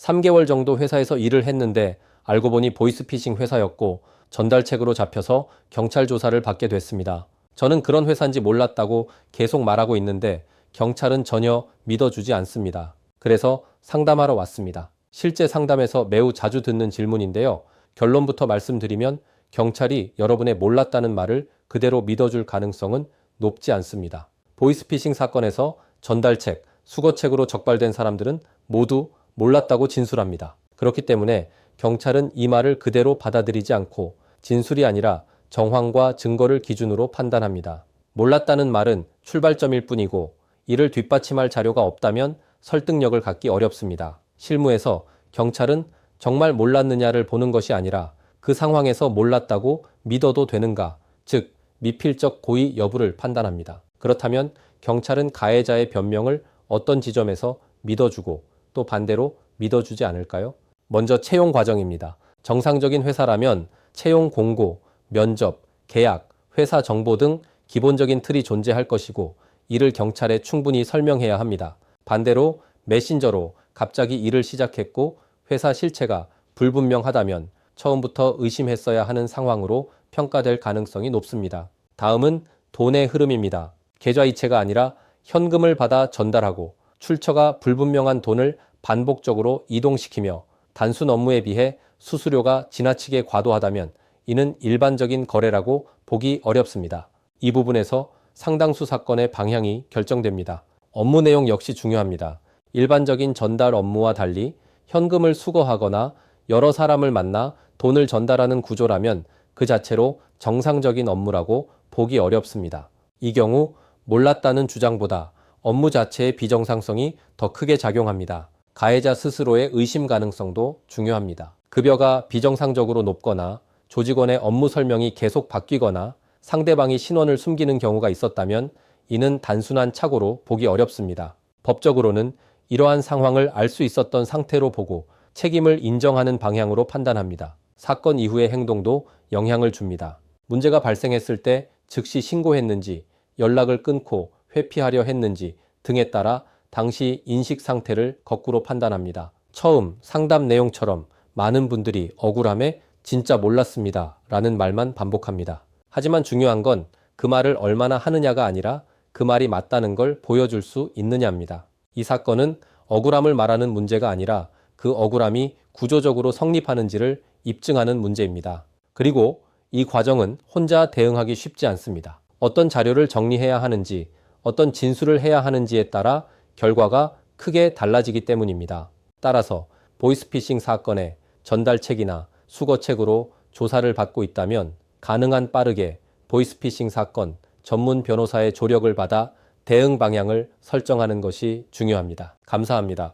3개월 정도 회사에서 일을 했는데 알고 보니 보이스피싱 회사였고 전달책으로 잡혀서 경찰 조사를 받게 됐습니다. 저는 그런 회사인지 몰랐다고 계속 말하고 있는데 경찰은 전혀 믿어주지 않습니다. 그래서 상담하러 왔습니다. 실제 상담에서 매우 자주 듣는 질문인데요. 결론부터 말씀드리면 경찰이 여러분의 몰랐다는 말을 그대로 믿어줄 가능성은 높지 않습니다. 보이스피싱 사건에서 전달책, 수거책으로 적발된 사람들은 모두 몰랐다고 진술합니다. 그렇기 때문에 경찰은 이 말을 그대로 받아들이지 않고 진술이 아니라 정황과 증거를 기준으로 판단합니다. 몰랐다는 말은 출발점일 뿐이고 이를 뒷받침할 자료가 없다면 설득력을 갖기 어렵습니다. 실무에서 경찰은 정말 몰랐느냐를 보는 것이 아니라 그 상황에서 몰랐다고 믿어도 되는가, 즉 미필적 고의 여부를 판단합니다. 그렇다면 경찰은 가해자의 변명을 어떤 지점에서 믿어주고 또 반대로 믿어주지 않을까요? 먼저 채용 과정입니다. 정상적인 회사라면 채용 공고, 면접, 계약, 회사 정보 등 기본적인 틀이 존재할 것이고 이를 경찰에 충분히 설명해야 합니다. 반대로 메신저로 갑자기 일을 시작했고 회사 실체가 불분명하다면 처음부터 의심했어야 하는 상황으로 평가될 가능성이 높습니다. 다음은 돈의 흐름입니다. 계좌이체가 아니라 현금을 받아 전달하고 출처가 불분명한 돈을 반복적으로 이동시키며 단순 업무에 비해 수수료가 지나치게 과도하다면 이는 일반적인 거래라고 보기 어렵습니다. 이 부분에서 상당수 사건의 방향이 결정됩니다. 업무 내용 역시 중요합니다. 일반적인 전달 업무와 달리 현금을 수거하거나 여러 사람을 만나 돈을 전달하는 구조라면 그 자체로 정상적인 업무라고 보기 어렵습니다. 이 경우 몰랐다는 주장보다 업무 자체의 비정상성이 더 크게 작용합니다. 가해자 스스로의 의심 가능성도 중요합니다. 급여가 비정상적으로 높거나 조직원의 업무 설명이 계속 바뀌거나 상대방이 신원을 숨기는 경우가 있었다면 이는 단순한 착오로 보기 어렵습니다. 법적으로는 이러한 상황을 알 수 있었던 상태로 보고 책임을 인정하는 방향으로 판단합니다. 사건 이후의 행동도 영향을 줍니다. 문제가 발생했을 때 즉시 신고했는지, 연락을 끊고 회피하려 했는지 등에 따라 당시 인식 상태를 거꾸로 판단합니다. 처음 상담 내용처럼 많은 분들이 억울함에 진짜 몰랐습니다 라는 말만 반복합니다. 하지만 중요한 건 그 말을 얼마나 하느냐가 아니라 그 말이 맞다는 걸 보여줄 수 있느냐입니다. 이 사건은 억울함을 말하는 문제가 아니라 그 억울함이 구조적으로 성립하는지를 입증하는 문제입니다. 그리고 이 과정은 혼자 대응하기 쉽지 않습니다. 어떤 자료를 정리해야 하는지, 어떤 진술을 해야 하는지에 따라 결과가 크게 달라지기 때문입니다. 따라서 보이스피싱 사건의 전달책이나 수거책으로 조사를 받고 있다면 가능한 빠르게 보이스피싱 사건 전문 변호사의 조력을 받아 대응 방향을 설정하는 것이 중요합니다. 감사합니다.